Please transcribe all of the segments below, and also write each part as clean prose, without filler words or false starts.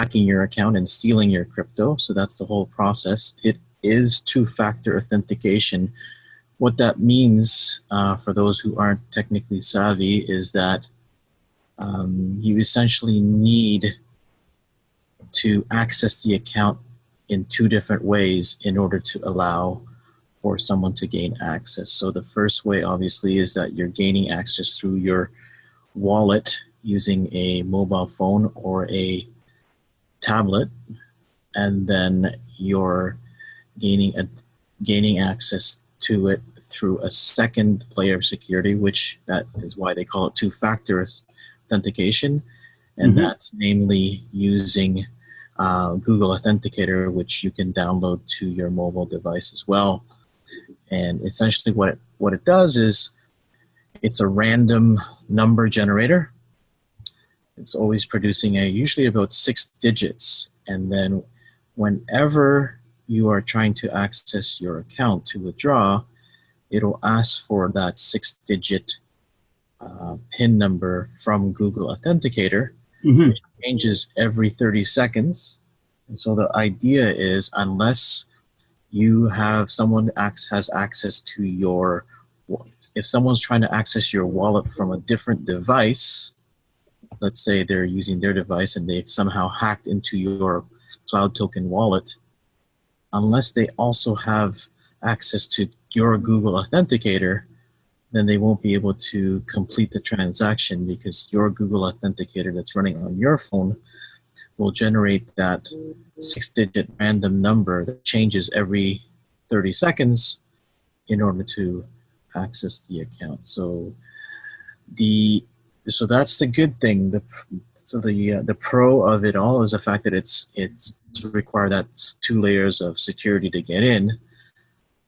hacking your account and stealing your crypto. So that's the whole process. It is two-factor authentication. What that means for those who aren't technically savvy is that you essentially need to access the account in two different ways in order to allow for someone to gain access. So the first way, obviously, is that you're gaining access through your wallet using a mobile phone or a tablet, and then you're gaining access to it through a second layer of security, which that is why they call it two-factor authentication, and that's namely using Google Authenticator, which you can download to your mobile device as well. And essentially what it does is it's a random number generator. It's always producing usually about 6 digits. And then whenever you are trying to access your account to withdraw, it'll ask for that 6-digit PIN number from Google Authenticator, which changes every 30 seconds. And so the idea is, unless you have someone has access to your, if someone's trying to access your wallet from a different device, let's say they're using their device and they've somehow hacked into your Cloudtoken wallet, unless they also have access to your Google Authenticator, then they won't be able to complete the transaction, because your Google Authenticator that's running on your phone will generate that 6-digit random number that changes every 30 seconds in order to access the account. So so that's the good thing. The pro of it all is the fact that it's to require that 2 layers of security to get in.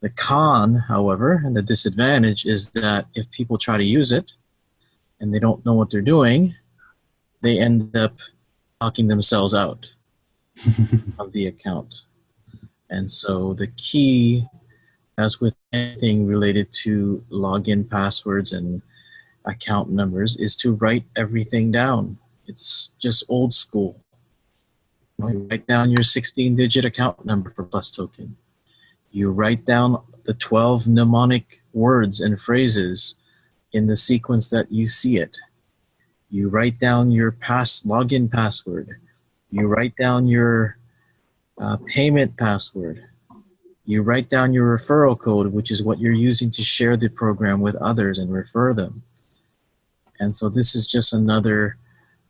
The con, however, and the disadvantage is that if people try to use it and they don't know what they're doing, they end up locking themselves out of the account. And so the key, as with anything related to login passwords and account numbers, is to write everything down. It's just old school. You write down your 16-digit account number for Cloudtoken. You write down the 12 mnemonic words and phrases in the sequence that you see it. You write down your login password. You write down your payment password. You write down your referral code, which is what you're using to share the program with others and refer them. And so this is just another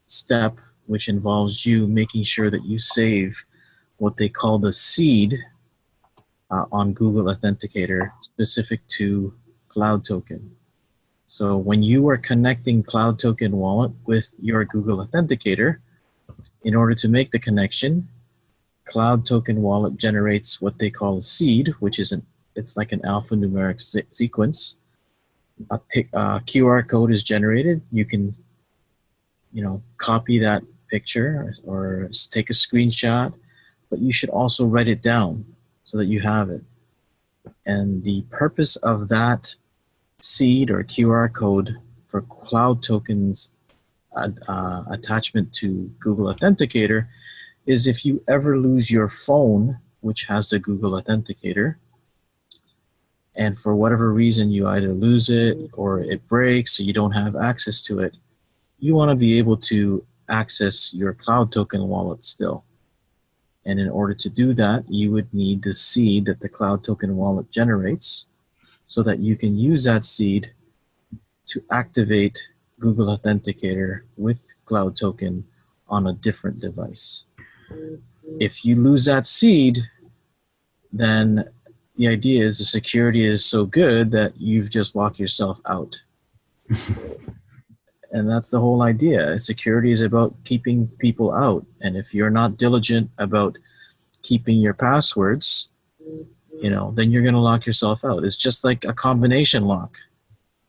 step which involves you making sure that you save what they call the seed on Google Authenticator specific to Cloudtoken. So when you are connecting Cloudtoken wallet with your Google Authenticator, in order to make the connection, Cloudtoken wallet generates what they call a seed, which is it's like an alphanumeric sequence. A QR code is generated. You can, copy that picture or take a screenshot, but you should also write it down so that you have it. And the purpose of that seed or QR code for Cloudtoken's attachment to Google Authenticator is, if you ever lose your phone, which has the Google Authenticator, and for whatever reason you either lose it or it breaks so you don't have access to it, you want to be able to access your Cloudtoken wallet still. And in order to do that, you would need the seed that the Cloudtoken wallet generates, so that you can use that seed to activate Google Authenticator with Cloudtoken on a different device. If you lose that seed, then the idea is the security is so good that you've just locked yourself out. And that's the whole idea. Security is about keeping people out. And if you're not diligent about keeping your passwords, then you're going to lock yourself out. It's just like a combination lock.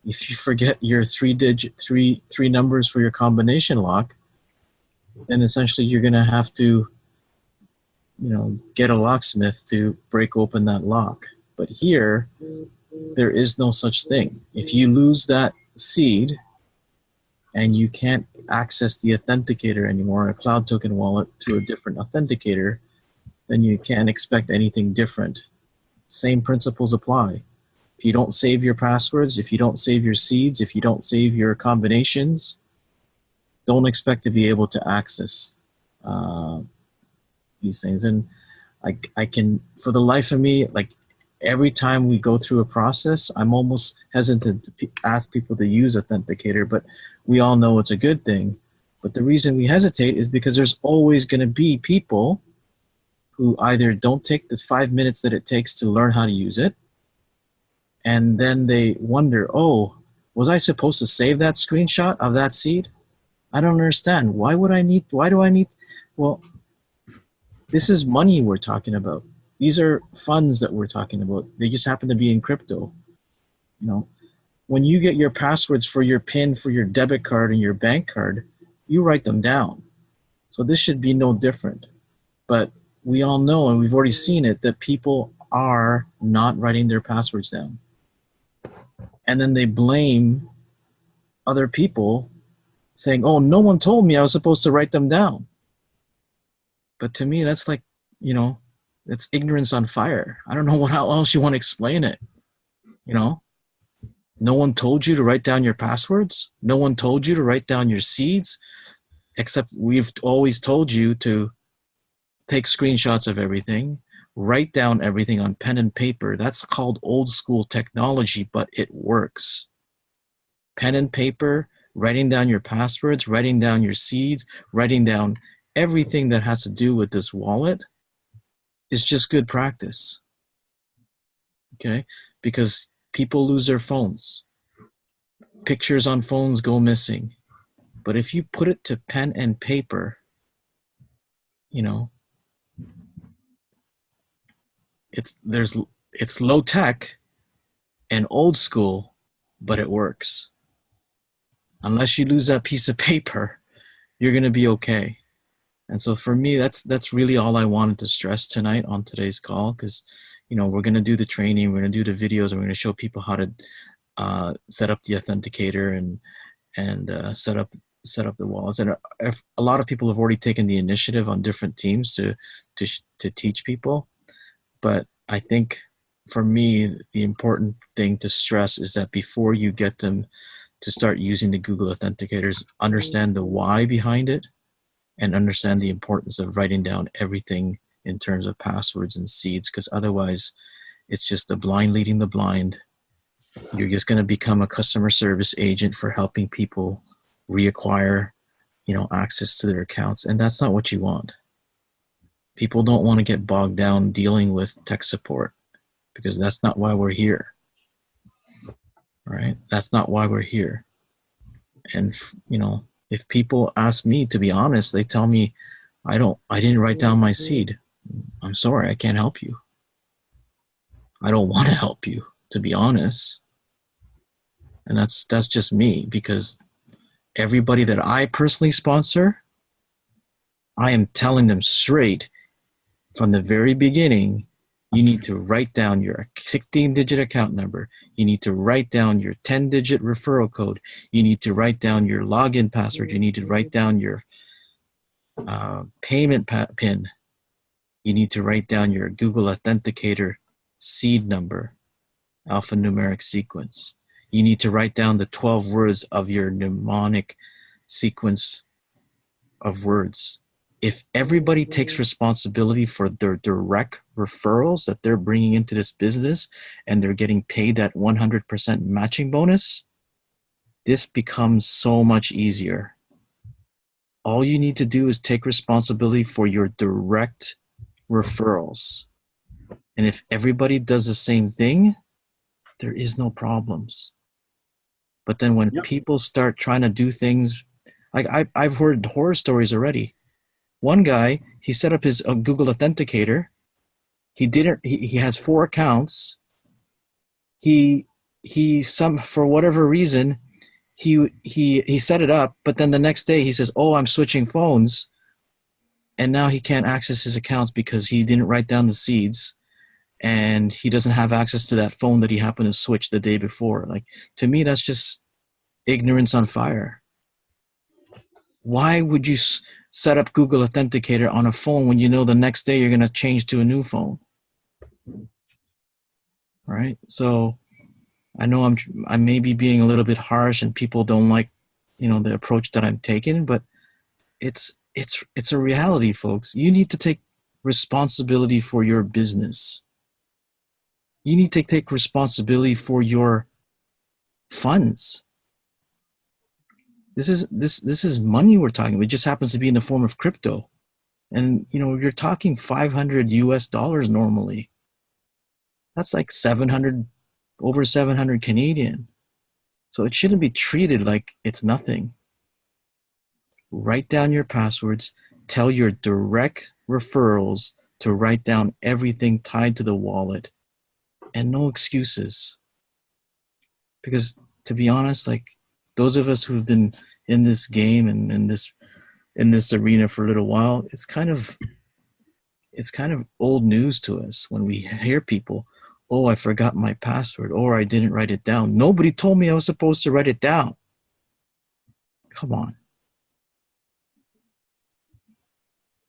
If you forget your three numbers for your combination lock, then essentially you're going to have to, get a locksmith to break open that lock. But here, there is no such thing. If you lose that seed and you can't access the authenticator anymore, a Cloudtoken wallet, through a different authenticator, then you can't expect anything different. Same principles apply. If you don't save your passwords, if you don't save your seeds, if you don't save your combinations, don't expect to be able to access these things. And I can, for the life of me, like every time we go through a process, I'm almost hesitant to ask people to use Authenticator, but we all know it's a good thing. But the reason we hesitate is because there's always going to be people who either don't take the 5 minutes that it takes to learn how to use it, and then they wonder, oh, was I supposed to save that screenshot of that seed? I don't understand. Why do I need, well, this is money we're talking about. These are funds that we're talking about. They just happen to be in crypto. You know, when you get your passwords for your PIN, for your debit card and your bank card, you write them down. So this should be no different. But we all know, and we've already seen it, that people are not writing their passwords down. And then they blame other people saying, oh, no one told me I was supposed to write them down. But to me, that's like, you know, it's ignorance on fire. I don't know how else you want to explain it. You know, no one told you to write down your passwords. No one told you to write down your seeds, except we've always told you to take screenshots of everything, write down everything on pen and paper. That's called old school technology, but it works. Pen and paper, writing down your passwords, writing down your seeds, writing down everything that has to do with this wallet is just good practice. Okay? Because people lose their phones. Pictures on phones go missing. But if you put it to pen and paper, you know, it's low tech and old school, but it works. Unless you lose that piece of paper, you're going to be okay. And so for me, that's really all I wanted to stress tonight on today's call, because, you know, we're going to do the training, we're going to do the videos, and we're going to show people how to set up the authenticator and set up the wallets. And a lot of people have already taken the initiative on different teams to teach people. But I think for me, the important thing to stress is that before you get them to start using the Google authenticators, understand the why behind it, and understand the importance of writing down everything in terms of passwords and seeds, because otherwise it's just the blind leading the blind. You're just going to become a customer service agent for helping people reacquire, you know, access to their accounts, and that's not what you want. People don't want to get bogged down dealing with tech support, because that's not why we're here. Right? That's not why we're here. And, you know, if people ask me, to be honest, they tell me, I didn't write down my seed. I'm sorry, I can't help you. I don't want to help you, to be honest. And that's just me, because everybody that I personally sponsor, I am telling them straight from the very beginning, you need to write down your 16-digit account number. You need to write down your 10-digit referral code. You need to write down your login password. You need to write down your payment PIN. You need to write down your Google Authenticator seed number, alphanumeric sequence. You need to write down the 12 words of your mnemonic sequence of words. If everybody takes responsibility for their direct referrals that they're bringing into this business, and they're getting paid that 100% matching bonus, this becomes so much easier. All you need to do is take responsibility for your direct referrals. And if everybody does the same thing, there is no problems. But then when people start trying to do things, like I've heard horror stories already. One guy, he set up his Google Authenticator. He has 4 accounts. For whatever reason, he set it up, but then the next day he says, oh, I'm switching phones. And now he can't access his accounts because he didn't write down the seeds, and he doesn't have access to that phone that he happened to switch the day before. Like, to me, that's just ignorance on fire. Why would you set up Google Authenticator on a phone when you know the next day you're going to change to a new phone? Right? So I know I may be being a little bit harsh and people don't like, the approach that I'm taking, but it's a reality, folks. You need to take responsibility for your business. You need to take responsibility for your funds. This is money we're talking about. It just happens to be in the form of crypto. And you're talking $500 normally. That's like 700, over 700 Canadian. So it shouldn't be treated like it's nothing. Write down your passwords, tell your direct referrals to write down everything tied to the wallet, and no excuses. Because to be honest, like those of us who've been in this game and in this arena for a little while, it's kind of old news to us when we hear people, oh, I forgot my password, or I didn't write it down. Nobody told me I was supposed to write it down. Come on.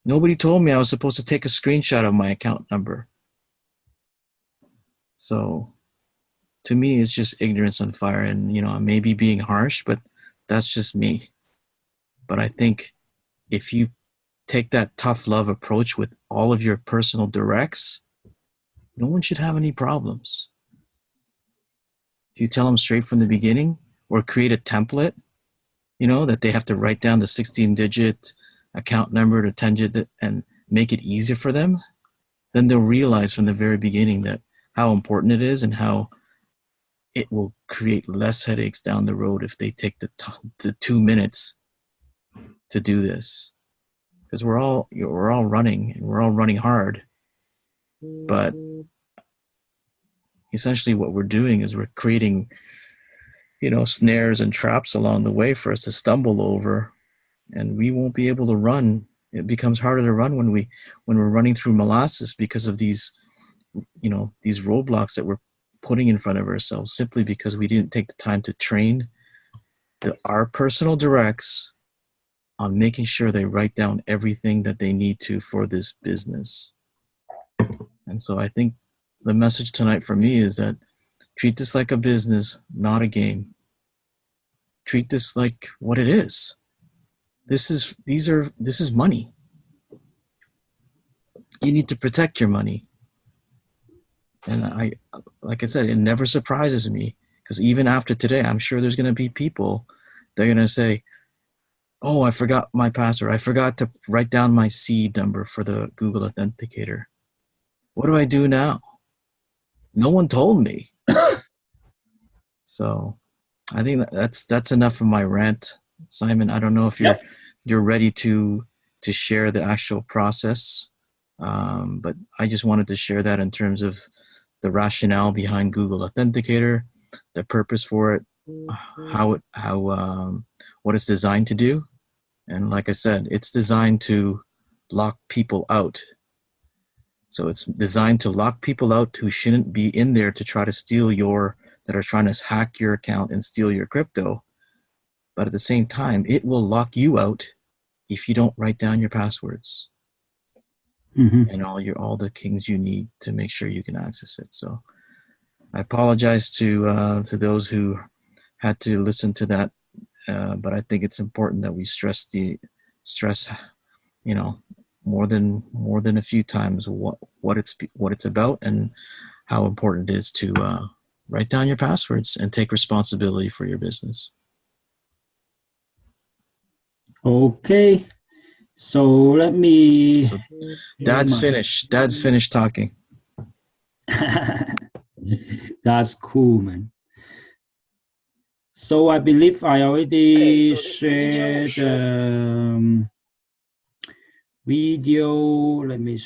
Nobody told me I was supposed to take a screenshot of my account number. So to me, it's just ignorance on fire. And, I may be being harsh, but that's just me. But I think if you take that tough love approach with all of your personal directs, no one should have any problems. If you tell them straight from the beginning or create a template, that they have to write down the 16-digit account number to 10-digit and make it easier for them, then they'll realize from the very beginning that how important it is and how it will create less headaches down the road if they take the 2 minutes to do this. Because we're all running and we're all running hard, but essentially what we're doing is we're creating snares and traps along the way for us to stumble over, and we won't be able to run. It becomes harder to run when we're running through molasses because of these roadblocks that we're putting in front of ourselves simply because we didn't take the time to train our personal directs on making sure they write down everything that they need to for this business. And so I think the message tonight for me is that treat this like a business, not a game. Treat this like what it is. This is money. You need to protect your money. And like I said, it never surprises me because even after today, I'm sure there's going to be people that are going to say, oh, I forgot my password. I forgot to write down my seed number for the Google Authenticator. What do I do now? No one told me. So I think that's enough of my rant, Simon. I don't know if you're ready to share the actual process, but I just wanted to share that in terms of the rationale behind Google Authenticator, the purpose for it, what it's designed to do, and like I said, it's designed to lock people out. So it's designed to lock people out who shouldn't be in there to try to steal that are trying to hack your account and steal your crypto. But at the same time, it will lock you out if you don't write down your passwords and all the keys you need to make sure you can access it. So I apologize to those who had to listen to that, but I think it's important that we stress more than a few times what it's about and how important it is to write down your passwords and take responsibility for your business. Okay, so let me. So Dad's finished talking. That's cool, man. So I believe I already shared the video. Let me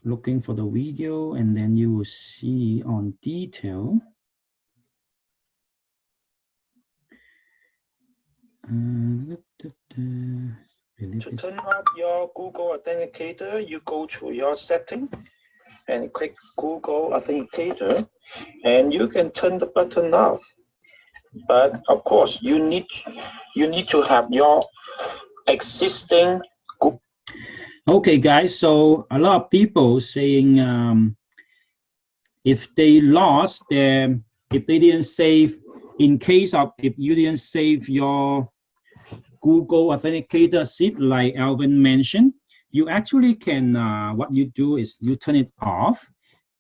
looking for the video, and then you will see on detail. To turn off your Google Authenticator, you go to your setting and click Google Authenticator, and you can turn the button off. But of course, you need to have your existing group. Okay, guys. So a lot of people saying if they lost their, if they didn't save, in case of if you didn't save your Google Authenticator seed, like Alvin mentioned, you actually can, what you do is you turn it off,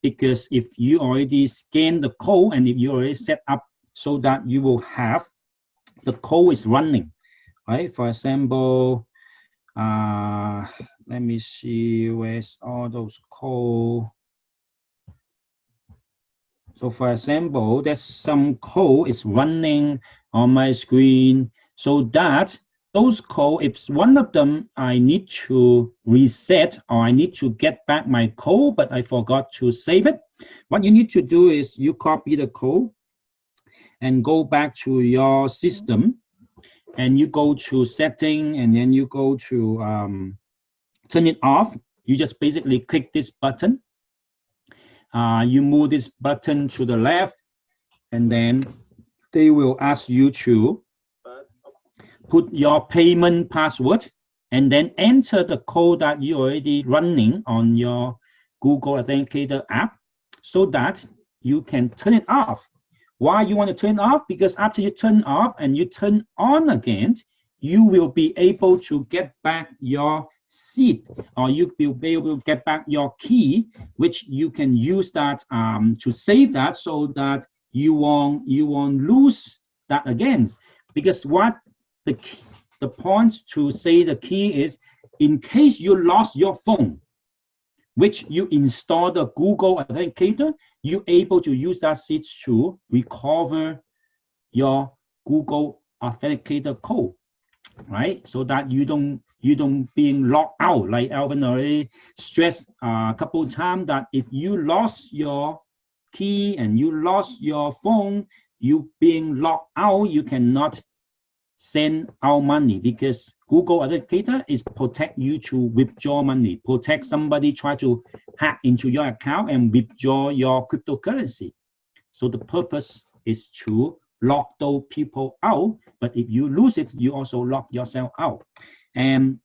because if you already scan the code and if you already set up so that you will have the code is running, right? For example, let me see where's all those code. So for example, there's some code is running on my screen, so that those code, if one of them I need to reset or I need to get back my code, but I forgot to save it, what you need to do is you copy the code and go back to your system, and you go to setting, and then you go to turn it off. You just basically click this button. You move this button to the left, and then they will ask you to put your payment password and then enter the code that you already running on your Google Authenticator app, so that you can turn it off. Why you want to turn it off? Because after you turn off and you turn on again, you will be able to get back your seed, or you will be able to get back your key, which you can use that to save that, so that you won't lose that again. Because what the point to say the key is, in case you lost your phone, which you install the Google Authenticator, you're able to use that seed to recover your Google Authenticator code, right? So that you don't being locked out, like Alvin already stressed a couple of times, that if you lost your key and you lost your phone, you being locked out, you cannot send out money, because Google Authenticator is protect you to withdraw money, protect somebody try to hack into your account and withdraw your cryptocurrency. So the purpose is to lock those people out, but if you lose it, you also lock yourself out. And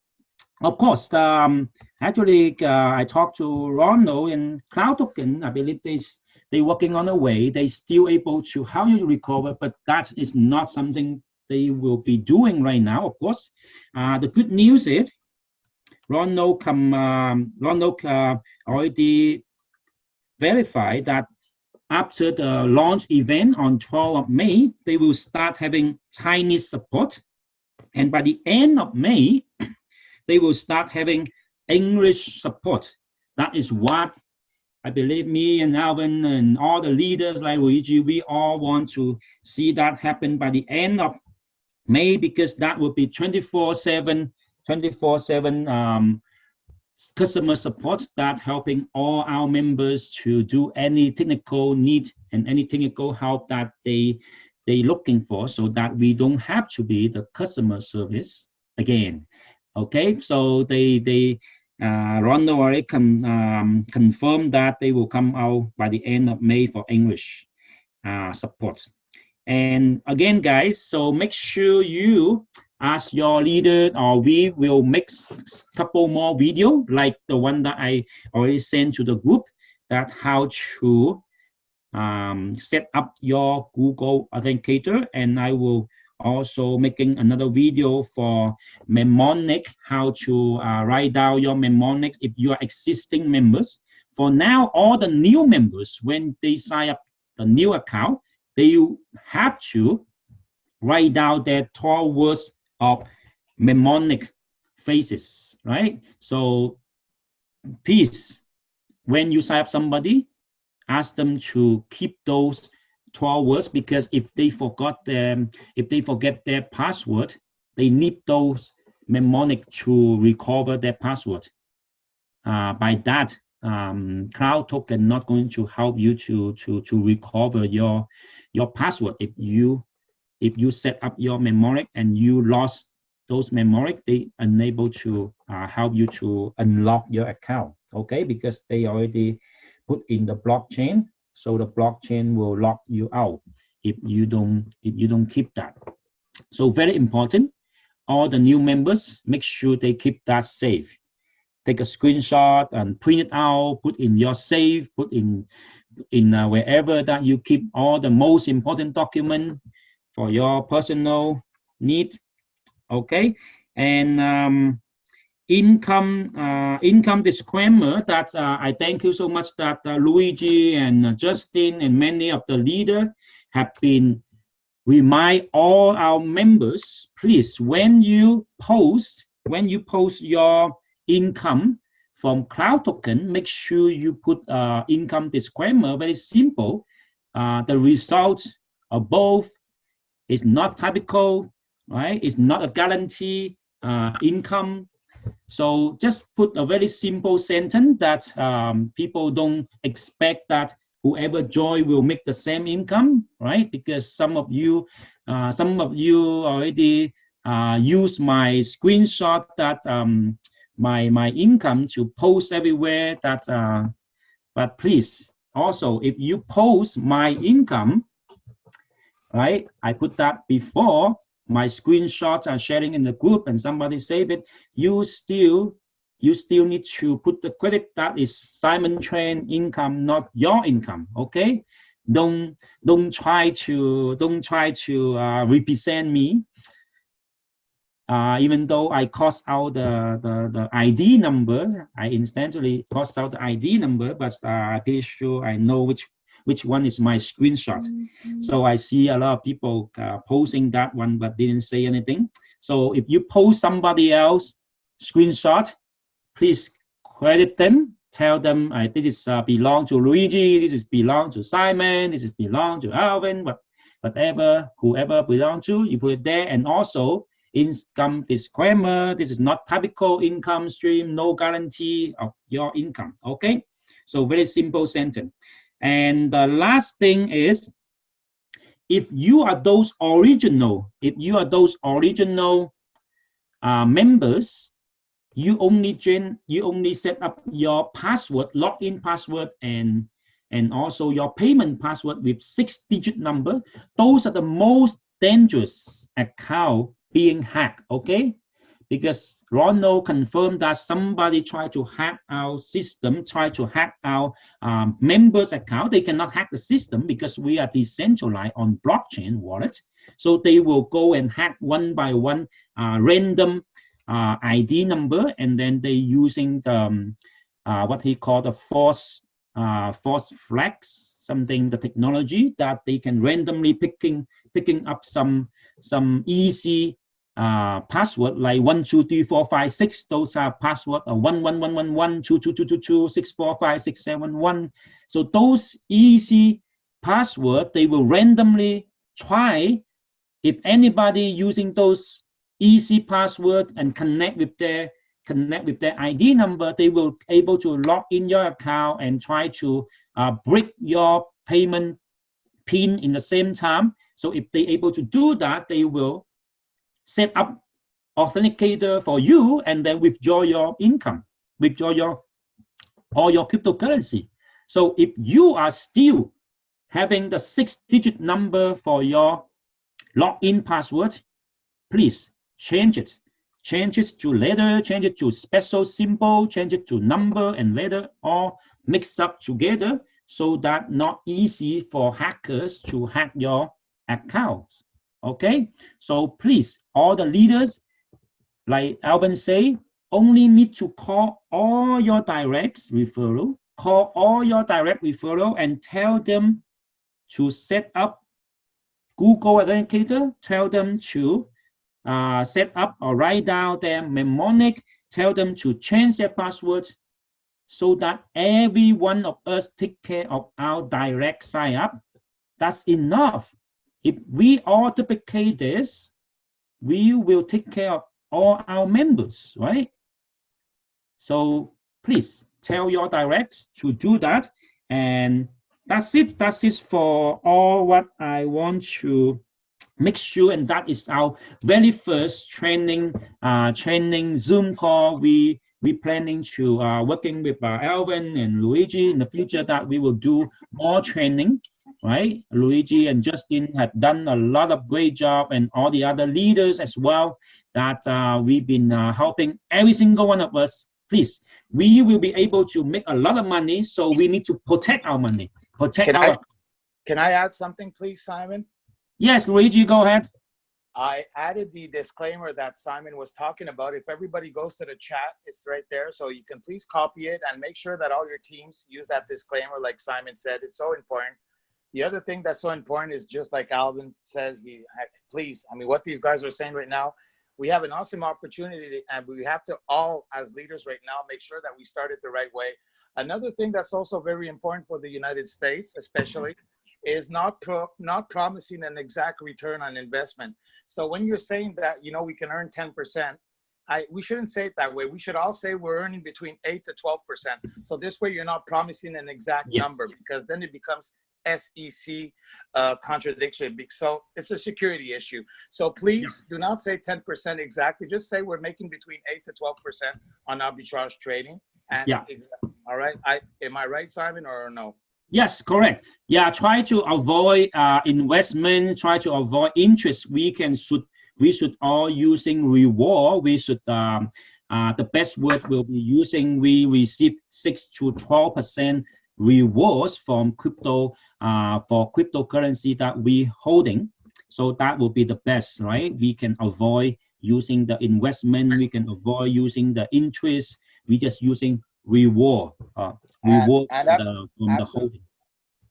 of course, actually, I talked to Ronald and Cloudtoken. I believe they're working on a way. They still able to help you recover, but that is not something they will be doing right now, of course. The good news is Ronald already verified that after the launch event on 12th of May, they will start having Chinese support. And by the end of May, they will start having English support. That is what I believe me and Alvin and all the leaders like Luigi, we all want to see that happen by the end of May, because that will be 24/7 customer support, that helping all our members to do any technical need and any technical help that they looking for, so that we don't have to be the customer service again. Okay, so they Ronald already confirmed that they will come out by the end of May for English support. And again, guys, so make sure you ask your leader, or we will make a couple more video like the one that I already sent to the group, that how to set up your Google Authenticator. And I will also making another video for mnemonic, how to write down your mnemonic if you are existing members. For now, all the new members, when they sign up the new account, they have to write down their 12 words of mnemonic phrases, right? So please, when you sign up somebody, ask them to keep those 12 words, because if they forget their password, they need those mnemonic to recover their password. By that, Cloudtoken not going to help you to recover your password. If you set up your mnemonic and you lost those mnemonic, they unable to help you to unlock your account. Okay, because they already put in the blockchain, so the blockchain will lock you out if you don't keep that. So very important. all the new members, make sure they keep that safe. Take a screenshot and print it out, put in your safe, put in wherever that you keep all the most important document for your personal need. Okay, and income disclaimer that I thank you so much that Luigi and Justin and many of the leaders have been remind all our members, please, when you post your income from Cloudtoken, make sure you put income disclaimer. Very simple. The results above is not typical, right? It's not a guarantee income. So just put a very simple sentence that people don't expect that whoever join will make the same income, right? Because some of you already use my screenshot that my income to post everywhere. That but please also, if you post my income, right? I put that before my screenshots are sharing in the group and somebody save it. You still need to put the credit that is Simon Tran income, not your income. Okay, don't try to represent me. Even though I cross out the ID number, I instantly cross out the ID number, but I'm pretty sure I know which one is my screenshot. So I see a lot of people posting that one but didn't say anything. So if you post somebody else screenshot, please credit them, tell them this is belong to Luigi, this is belong to Simon, this is belong to Alvin, whatever, whoever belong to, you put it there. And also income disclaimer, this is not typical income stream, no guarantee of your income. Okay, so very simple sentence. And the last thing is, if you are those original members, you only set up your password, login password, and also your payment password with 6-digit number. Those are the most dangerous account being hacked. Okay, because Ronald confirmed that somebody tried to hack our system, tried to hack our members' account. They cannot hack the system because we are decentralized on blockchain wallet. So they will go and hack one by one random ID number, and then they using the what he called the false flags, something, the technology that they can randomly picking up some easy password like 1 2 3 4 5 6. Those are password 1 1 1 1 1 2 2 2 2 2 6 4 5 6 7 1. So those easy password they will randomly try. If anybody using those easy password and connect with their ID number, they will able to log in your account and try to break your payment PIN in the same time. So if they able to do that, they will set up authenticator for you and then withdraw your income, withdraw all your cryptocurrency. So if you are still having the 6-digit number for your login password, please change it to letter, change it to special symbol, change it to number and letter, all mixed up together, so that not easy for hackers to hack your accounts. Okay, so please, all the leaders, like Alvin say, only need to call all your direct referral, and tell them to set up Google Authenticator, tell them to set up or write down their mnemonic, tell them to change their password, so that every one of us take care of our direct sign up. That's enough. If we all duplicate this, we will take care of all our members, right? So please tell your direct to do that. And that's it. That's it for all what I want to make sure. And that is our very first training Zoom call. We planning to working with Alvin and Luigi in the future, that we will do more training, right? Luigi and Justin have done a lot of great job, and all the other leaders as well. that we've been helping every single one of us. Please, we will be able to make a lot of money, so we need to protect our money, Can I add something, please, Simon? Yes, Luigi, go ahead. I added the disclaimer that Simon was talking about. If everybody goes to the chat, it's right there. So you can please copy it and make sure that all your teams use that disclaimer. Like Simon said, it's so important. The other thing that's so important is just like Alvin says, please, I mean, what these guys are saying right now, we have an awesome opportunity, and we have to all, as leaders right now, make sure that we start it the right way. Another thing that's also very important for the United States, especially, is not promising an exact return on investment. So when you're saying that, you know, we can earn 10%, we shouldn't say it that way. We should all say we're earning between 8 to 12%. So this way you're not promising an exact number, because then it becomes SEC contradiction. So it's a security issue. So please do not say 10% exactly. Just say we're making between 8 to 12% on arbitrage trading. And all right. Am I right, Simon, or no? Yes, correct. Yeah, try to avoid investment, try to avoid interest. We should all using reward. We should the best word will be using, we receive 6 to 12% rewards from crypto for cryptocurrency that we holding. So that will be the best, right? We can avoid using the investment, we can avoid using the interest. We just using reward from the holding.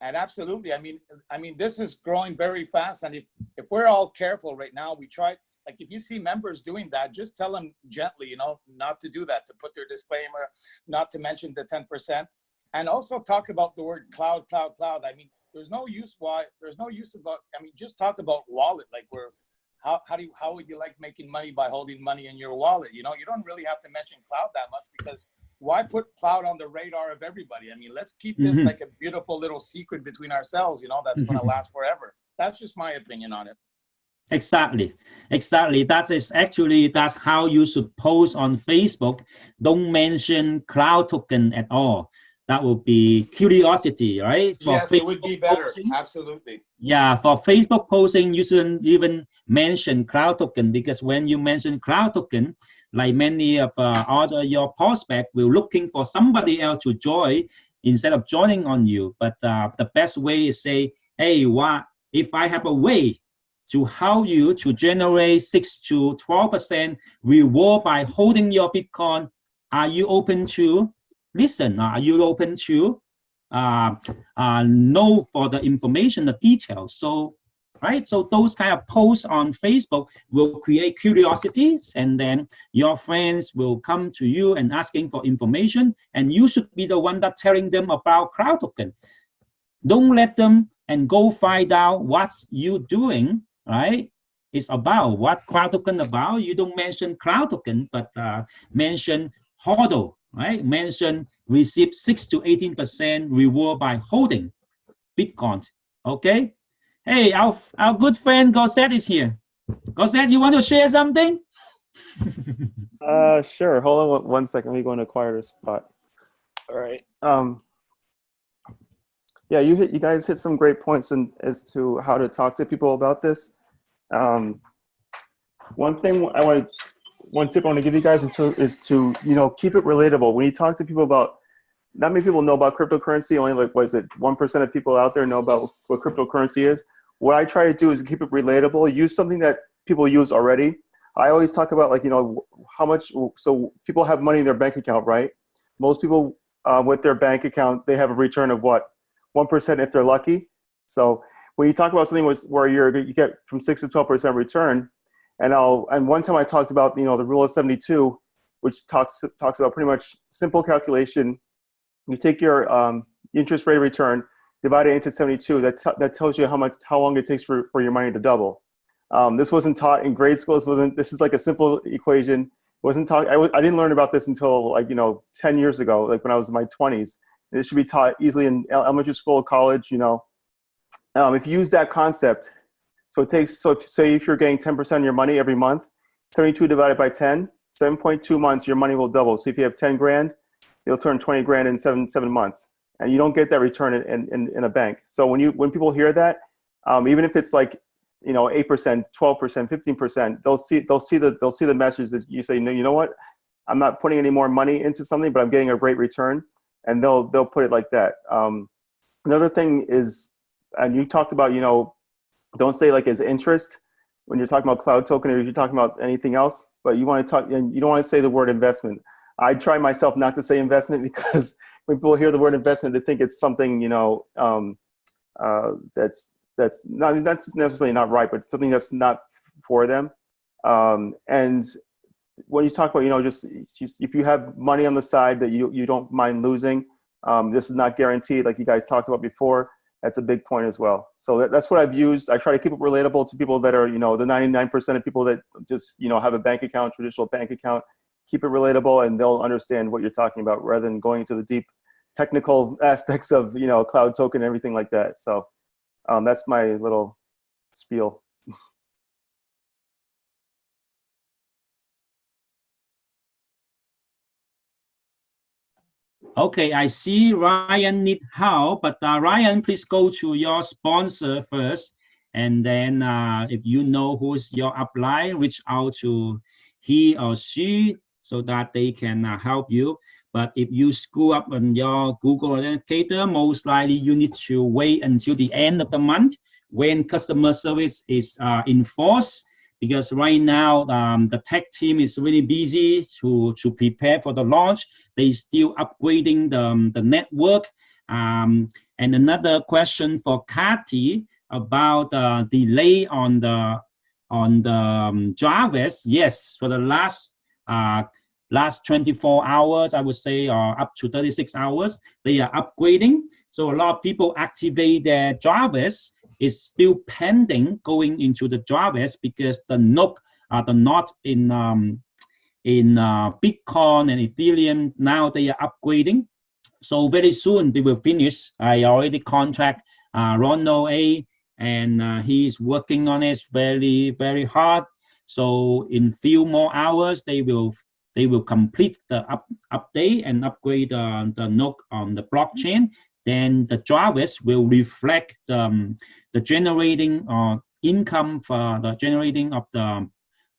And absolutely, I mean, this is growing very fast. And if we're all careful right now, we try, like if you see members doing that, just tell them gently, you know, not to do that, to put their disclaimer, not to mention the 10%. And also talk about the word cloud. I mean, there's no use about, I mean, just talk about wallet, like how would you like making money by holding money in your wallet? You know, you don't really have to mention cloud that much, because why put cloud on the radar of everybody? I mean, let's keep this like a beautiful little secret between ourselves, you know, that's going to last forever. That's just my opinion on it. Exactly. That's how you should post on Facebook. Don't mention Cloudtoken at all. That would be curiosity, right? Yes, it would be better. Absolutely. Yeah, for Facebook posting, you shouldn't even mention Cloudtoken, because when you mention Cloudtoken, like many of your prospects will looking for somebody else to join instead of joining on you. But the best way is say, hey, if I have a way to help you to generate 6 to 12% reward by holding your Bitcoin, are you open to listen? Are you open to know for the information, the details? So, right, so those kind of posts on Facebook will create curiosities, and then your friends will come to you and asking for information, and you should be the one that telling them about Cloudtoken. Don't let them and go find out what you doing, right? It's about what Cloudtoken about. You don't mention Cloudtoken, but mention HODL, right? Mention receive 6 to 18% reward by holding Bitcoin. Okay. Hey, our good friend Gosset is here. Gosset, you want to share something? Sure. Hold on one second. Let me go and acquire this spot. All right. Yeah, you guys hit some great points as to how to talk to people about this. One tip I want to give you guys is to keep it relatable. When you talk to people about, not many people know about cryptocurrency. Only like, what is it, 1% of people out there know about what cryptocurrency is. What I try to do is keep it relatable. Use something that people use already. I always talk about, like, how much. So people have money in their bank account, right? Most people with their bank account, they have a return of what, 1% if they're lucky. So when you talk about something where you get from 6 to 12% return, and one time I talked about the rule of 72, which talks about pretty much simple calculation. You take your interest rate return, divide it into 72. That tells you how long it takes for your money to double. This wasn't taught in grade school. This is like a simple equation. It wasn't taught. I didn't learn about this until 10 years ago, like when I was in my 20s. And it should be taught easily in elementary school, college. If you use that concept, so say if you're getting 10% of your money every month, 72 divided by 10, 7.2 months, your money will double. So if you have 10 grand, you'll turn 20 grand in seven months, and you don't get that return in a bank. So when people hear that, even if it's like 8%, 12%, 15%, they'll see the message that you say, no, you know what, I'm not putting any more money into something, but I'm getting a great return, and they'll put it like that. Another thing is, and you talked about, don't say like as interest when you're talking about Cloudtoken, or you're talking about anything else, but you want to talk, and you don't want to say the word investment. I try myself not to say investment, because when people hear the word investment, they think it's something, that's necessarily not right, but something that's not for them. And when you talk about, just if you have money on the side that you don't mind losing, this is not guaranteed, like you guys talked about before. That's a big point as well. So that's what I've used. I try to keep it relatable to people that are, the 99% of people that just, have a bank account, traditional bank account. Keep it relatable, and they'll understand what you're talking about, rather than going into the deep technical aspects of, Cloudtoken and everything like that. So that's my little spiel. Okay, I see Ryan need help, but Ryan, please go to your sponsor first, and then if you know who's your upline, reach out to he or she so that they can help you. But if you screw up on your Google Authenticator, most likely you need to wait until the end of the month when customer service is enforced, because right now the tech team is really busy to prepare for the launch. They still upgrading the network. And another question for Kathy about delay on the Jarvis. Yes, for the last 24 hours, I would say, or up to 36 hours, they are upgrading. So a lot of people activate their Jarvis. Is still pending going into the Jarvis, because the NOC, the not in Bitcoin and Ethereum, now they are upgrading. So very soon they will finish. I already contact Ronald A, and he's working on it very, very hard. So in few more hours, they will complete the update and upgrade the NOC on the blockchain. Then the Jarvis will reflect the generating income for the generating of the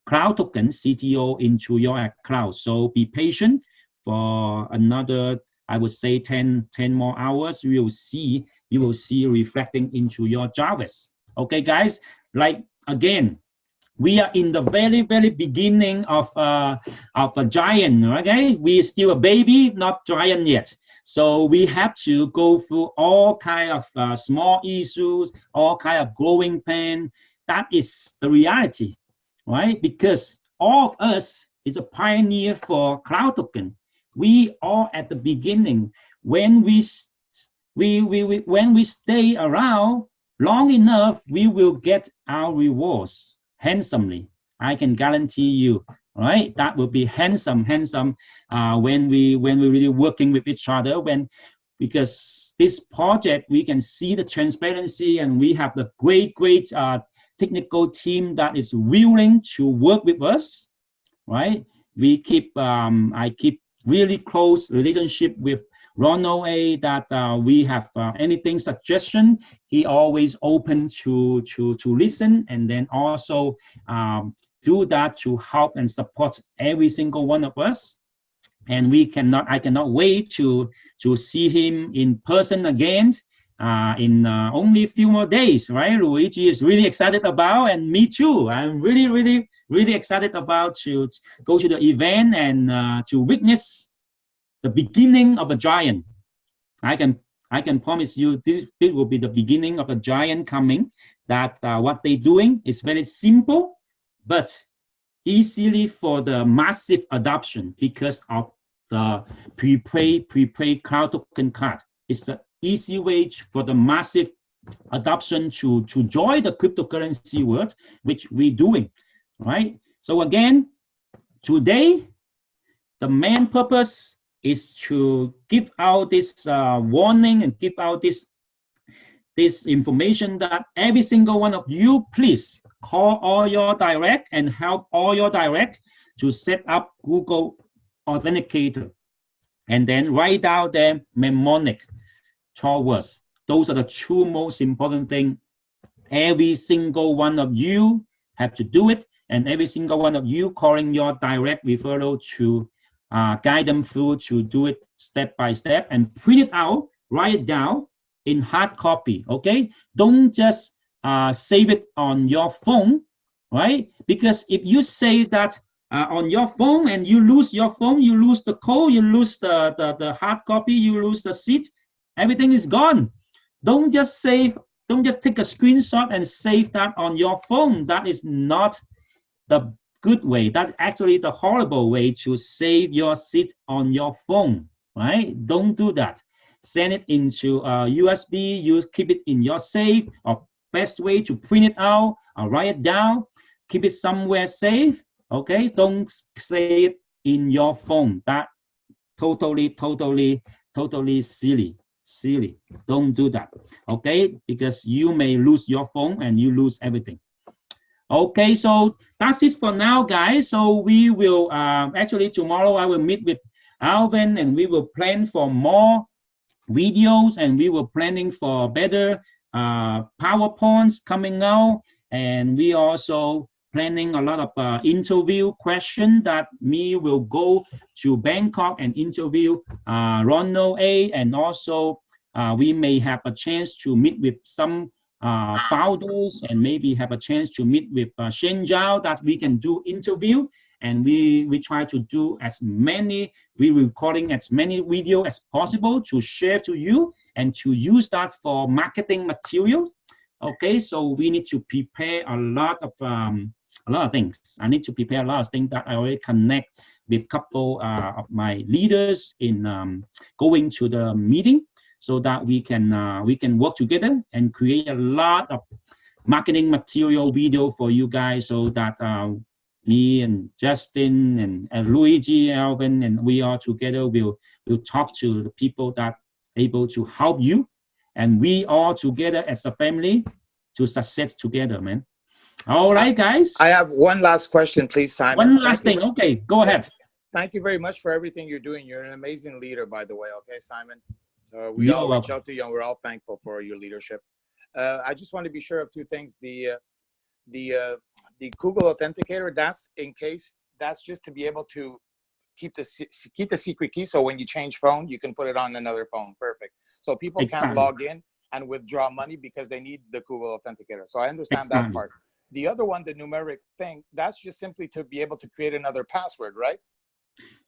Cloudtoken CTO into your account. So be patient for another, I would say 10 more hours. You will see reflecting into your Jarvis. Okay, guys, like again, we are in the very, very beginning of a giant, okay? We are still a baby, not giant yet. So we have to go through all kind of small issues, all kind of growing pain. That is the reality, right? Because all of us is a pioneer for Cloudtoken. We are at the beginning. When we stay around long enough, we will get our rewards handsomely. I can guarantee you. Right, that will be handsome when we really working with each other. Because this project, we can see the transparency, and we have the great technical team that is willing to work with us. Right, we keep I keep really close relationship with Ronald A. That we have anything suggestion, he always open to listen, and then also do that to help and support every single one of us. And I cannot wait to see him in person again in only a few more days, right? Luigi is really excited about, and me too. I'm really excited about to go to the event and to witness the beginning of a giant. I can promise you this will be the beginning of a giant coming. That what they're doing is very simple, but easily for the massive adoption, because of the prepaid Cloudtoken card. It's an easy way for the massive adoption to join the cryptocurrency world, which we're doing, right? So again, today, the main purpose is to give out this warning and give out this information that every single one of you, please call all your direct and help all your direct to set up Google Authenticator, and then write down their mnemonics, 12 words. Those are the two most important things Every single one of you have to do it, and every single one of you calling your direct referral to guide them through to do it step by step and print it out, write it down in hard copy. Okay, don't just save it on your phone, right? Because if you save that on your phone and you lose your phone, you lose the code, you lose the hard copy, you lose the seat, everything is gone. Don't just take a screenshot and save that on your phone. That is not the good way. That's actually the horrible way to save your seat on your phone, right? Don't do that. Send it into USB, you keep it in your safe, or best way to print it out or write it down, keep it somewhere safe, okay? Don't save it in your phone. That totally silly. Don't do that, okay? Because you may lose your phone and you lose everything. Okay, so that's it for now, guys. So we will actually tomorrow I will meet with Alvin and we will plan for more videos, and we were planning for better PowerPoints coming out, and we also planning a lot of interview questions that me will go to Bangkok and interview Ronald A, and also we may have a chance to meet with some founders and maybe have a chance to meet with Shen Zhao that we can do interview. And we try to do as many, we recording as many video as possible to share to you and to use that for marketing material. Okay, so we need to prepare a lot of things. I need to prepare a lot of things that I already connect with a couple of my leaders in going to the meeting, so that we can work together and create a lot of marketing material video for you guys, so that me and Justin and Luigi, Alvin, and we all together will talk to the people that able to help you, and we all together as a family to success together, man. All right, guys. I have one last question, please, Simon. One last thing. Okay, go ahead. Thank you very much for everything you're doing. You're an amazing leader, by the way. Okay, Simon. So we all reach out to you, and we're all thankful for your leadership. I just want to be sure of two things. The Google Authenticator, that's in case, that's just to be able to keep the secret key. So when you change phone, you can put it on another phone. Perfect. So people can't log in and withdraw money because they need the Google Authenticator. So I understand that part. The other one, the numeric thing, that's just simply to be able to create another password, right?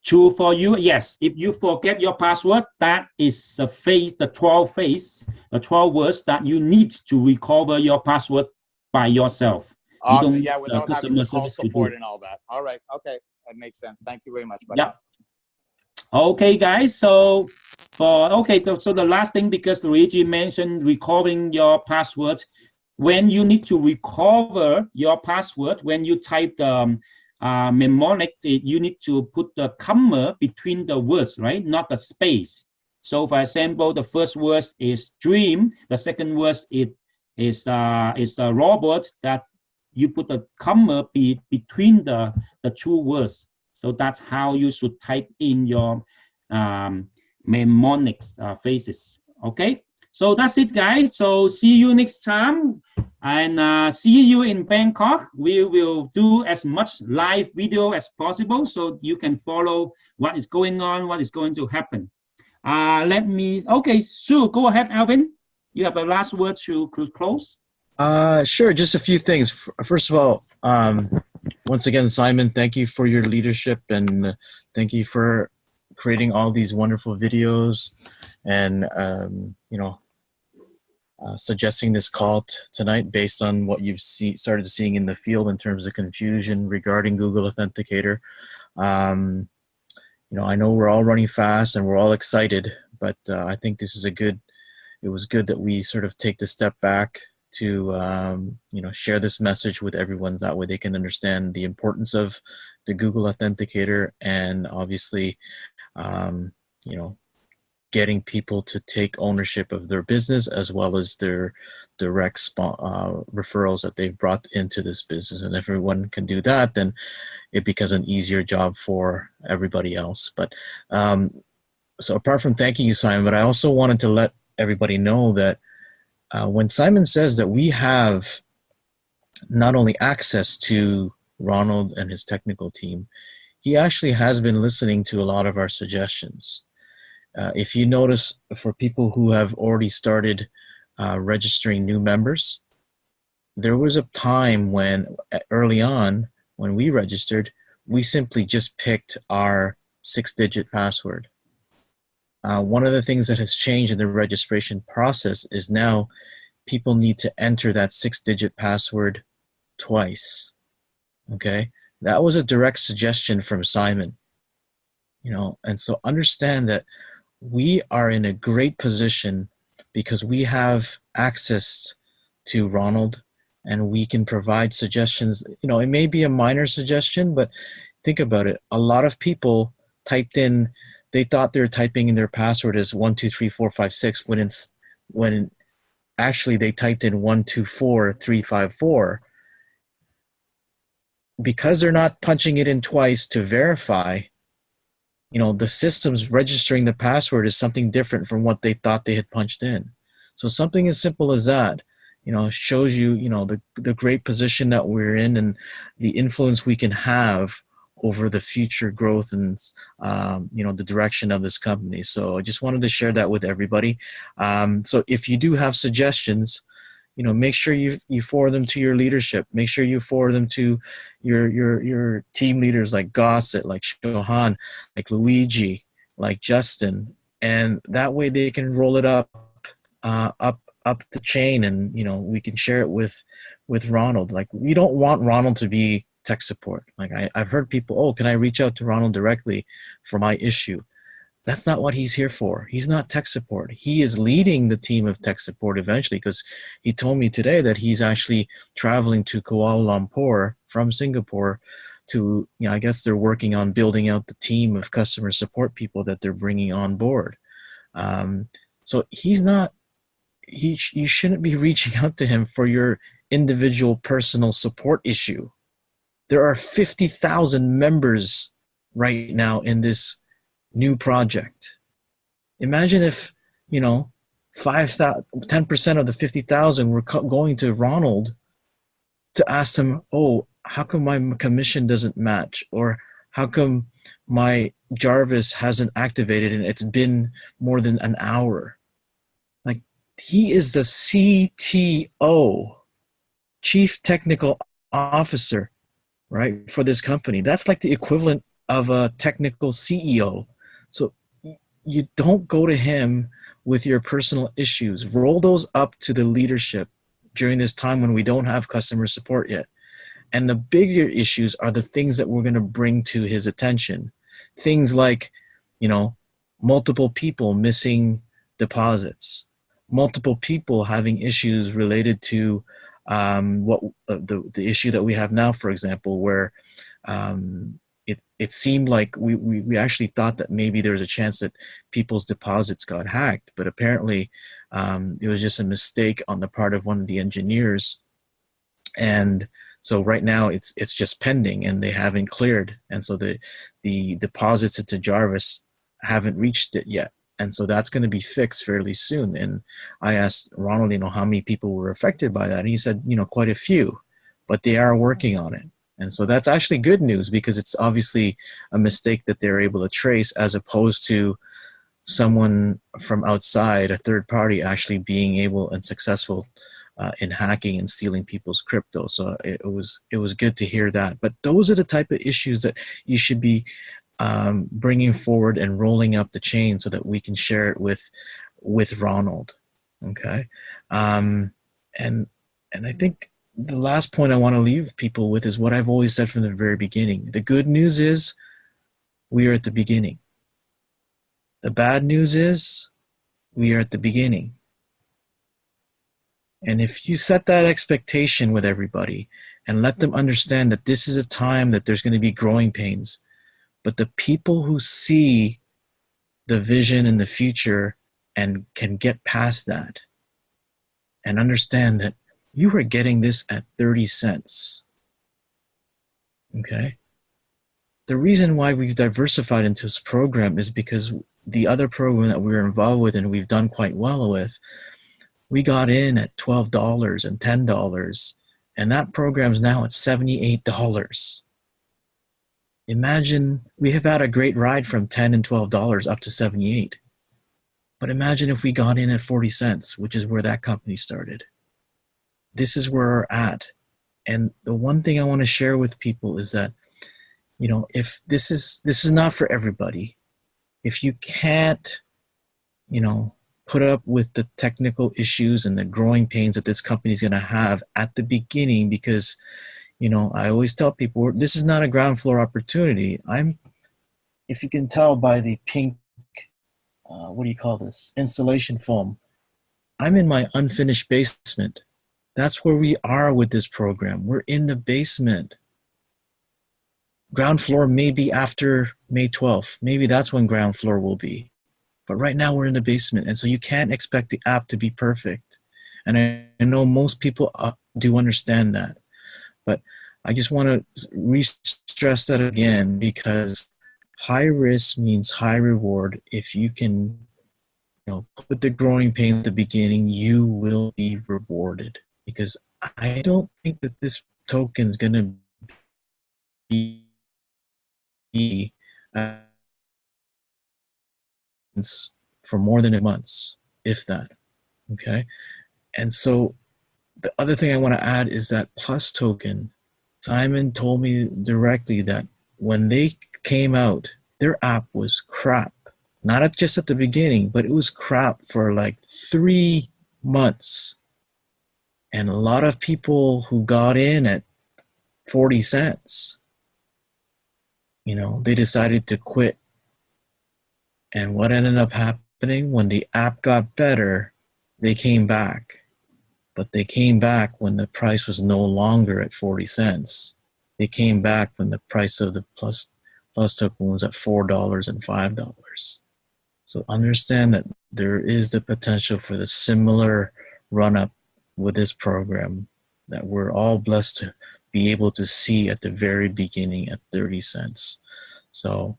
True for you, yes. If you forget your password, that is the 12 words that you need to recover your password by yourself. Awesome. Yeah, without having to call support and all that. All right. Okay. That makes sense. Thank you very much. Buddy. Yeah. Okay, guys. So the last thing, because Luigi mentioned recovering your password, when you need to recover your password, when you type the mnemonic, you need to put the comma between the words, right? Not the space. So for example, the first word is dream. The second word is the robot, that you put the comma between the two words. So that's how you should type in your mnemonic phrases. Okay. So that's it, guys. So see you next time, and see you in Bangkok. We will do as much live video as possible so you can follow what is going on, what is going to happen. Okay, sure. Go ahead, Alvin. You have a last word to close? Sure. Just a few things. First of all, once again, Simon, thank you for your leadership, and thank you for creating all these wonderful videos, and suggesting this call tonight based on what you've started seeing in the field in terms of confusion regarding Google Authenticator. I know we're all running fast and we're all excited, but I think this is it was good that we sort of take the step back to share this message with everyone. That way they can understand the importance of the Google Authenticator, and obviously getting people to take ownership of their business as well as their direct referrals that they've brought into this business. And if everyone can do that, then it becomes an easier job for everybody else. But so apart from thanking you, Simon, but I also wanted to let everybody know that When Simon says that we have not only access to Ronald and his technical team, he actually has been listening to a lot of our suggestions. If you notice, for people who have already started registering new members, there was a time when, early on, when we registered, we simply just picked our 6-digit password. One of the things that has changed in the registration process is now people need to enter that 6-digit password twice. Okay, that was a direct suggestion from Simon. And so understand that we are in a great position because we have access to Ronald, and we can provide suggestions. It may be a minor suggestion, but think about it. A lot of people they thought they were typing in their password as 123456 when actually they typed in 124354. Because they're not punching it in twice to verify, the system's registering the password is something different from what they thought they had punched in. So something as simple as that, shows you, the great position that we're in and the influence we can have over the future growth and, the direction of this company. So I just wanted to share that with everybody. So if you do have suggestions, make sure you forward them to your leadership. Make sure you forward them to your team leaders like Gossett, like Shohan, like Luigi, like Justin, and that way they can roll it up the chain, and we can share it with Ronald. Like, we don't want Ronald to be tech support. Like, I've heard people, oh, can I reach out to Ronald directly for my issue? That's not what he's here for. He's not tech support. He is leading the team of tech support eventually, because he told me today that he's actually traveling to Kuala Lumpur from Singapore to, I guess they're working on building out the team of customer support people that they're bringing on board. So he's not, you shouldn't be reaching out to him for your individual personal support issue. There are 50,000 members right now in this new project. Imagine if 10% of the 50,000 were going to Ronald to ask him, oh, how come my commission doesn't match, or how come my Jarvis hasn't activated and it's been more than an hour? Like, he is the CTO, Chief Technical Officer, right, for this company. That's like the equivalent of a technical CEO. So you don't go to him with your personal issues. Roll those up to the leadership during this time when we don't have customer support yet. And the bigger issues are the things that we're going to bring to his attention. Things like, multiple people missing deposits, multiple people having issues related to the issue that we have now, for example, where it seemed like we actually thought that maybe there was a chance that people's deposits got hacked, but apparently it was just a mistake on the part of one of the engineers. And so right now it's just pending, and they haven't cleared. And so the deposits into Jarvis haven't reached it yet. And so that's going to be fixed fairly soon. And I asked Ronald, how many people were affected by that. And he said, quite a few, but they are working on it. And so that's actually good news, because it's obviously a mistake that they're able to trace, as opposed to someone from outside, a third party, actually being able and successful in hacking and stealing people's crypto. So it was good to hear that. But those are the type of issues that you should be bringing forward and rolling up the chain so that we can share it with Ronald. Okay. And I think the last point I want to leave people with is what I've always said from the very beginning. The good news is we are at the beginning. The bad news is we are at the beginning. And if you set that expectation with everybody and let them understand that this is a time that there's going to be growing pains, but the people who see the vision in the future and can get past that and understand that you are getting this at 30 cents. Okay? The reason why we've diversified into this program is because the other program that we were involved with and we've done quite well with, We got in at $12 and $10, and that program's now at $78. Imagine, we have had a great ride from $10 and $12 up to 78. But imagine if we got in at 40 cents, which is where that company started. This is where we're at. And the one thing I want to share with people is that, you know, if this is not for everybody. If you can't, you know, put up with the technical issues and the growing pains that this company is going to have at the beginning, because, you know, I always tell people, this is not a ground floor opportunity. If you can tell by the pink, what do you call this? Insulation foam. I'm in my unfinished basement. That's where we are with this program. We're in the basement. Ground floor may be after May 12th. Maybe that's when ground floor will be. But right now we're in the basement. And so you can't expect the app to be perfect. And I know most people do understand that. But I just want to re-stress that again, because high risk means high reward. If you can, you know, put the growing pain at the beginning, you will be rewarded. Because I don't think that this token is going to be for more than a month, if that. Okay. And so the other thing I want to add is that Plus token, Simon told me directly that when they came out, their app was crap. Not just at the beginning, but it was crap for like 3 months. And a lot of people who got in at 40 cents, you know, they decided to quit. And what ended up happening when the app got better, they came back. But they came back when the price was no longer at 40 cents. They came back when the price of the Plus token was at $4 and $5. So understand that there is the potential for the similar run-up with this program that we're all blessed to be able to see at the very beginning at 30 cents. So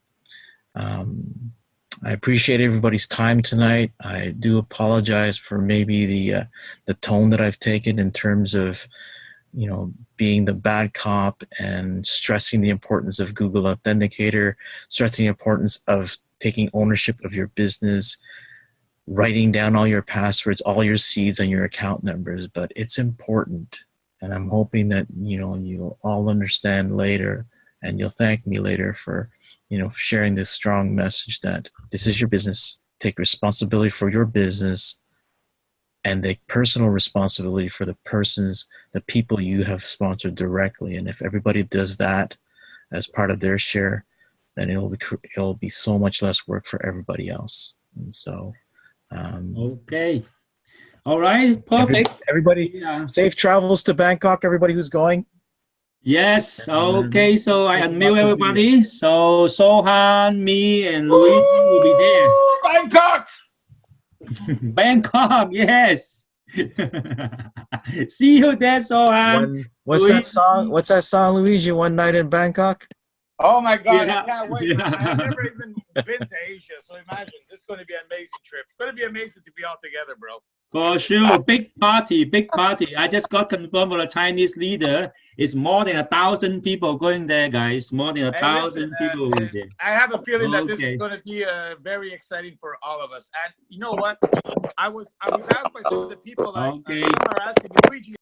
I appreciate everybody's time tonight. I do apologize for maybe the tone that I've taken in terms of, you know, being the bad cop and stressing the importance of Google Authenticator, stressing the importance of taking ownership of your business, writing down all your passwords, all your seeds and your account numbers. But it's important. And I'm hoping that, you know, you'll all understand later and you'll thank me later for, you know, sharing this strong message that this is your business. Take responsibility for your business and take personal responsibility for the people you have sponsored directly. And if everybody does that as part of their share, then it'll be so much less work for everybody else. And so, okay. All right, perfect. Everybody, yeah. Safe travels to Bangkok, everybody who's going. Yes, okay, so I unmute everybody. So Sohan, me, and Luigi will be there. Bangkok! Bangkok, yes. See you there, Sohan. What's that song? What's that song, Luigi? One Night in Bangkok? Oh my God, Yeah. I can't wait. Yeah. I've never even been to Asia, so imagine, this is going to be an amazing trip. It's going to be amazing to be all together, bro. For sure, big party, big party. I just got confirmed from a Chinese leader. It's more than 1,000 people going there, guys. More than 1,000 people going there. I have a feeling that this is going to be very exciting for all of us. And you know what? I was asked by some of the people, like, Okay. people are asking me, Luigi,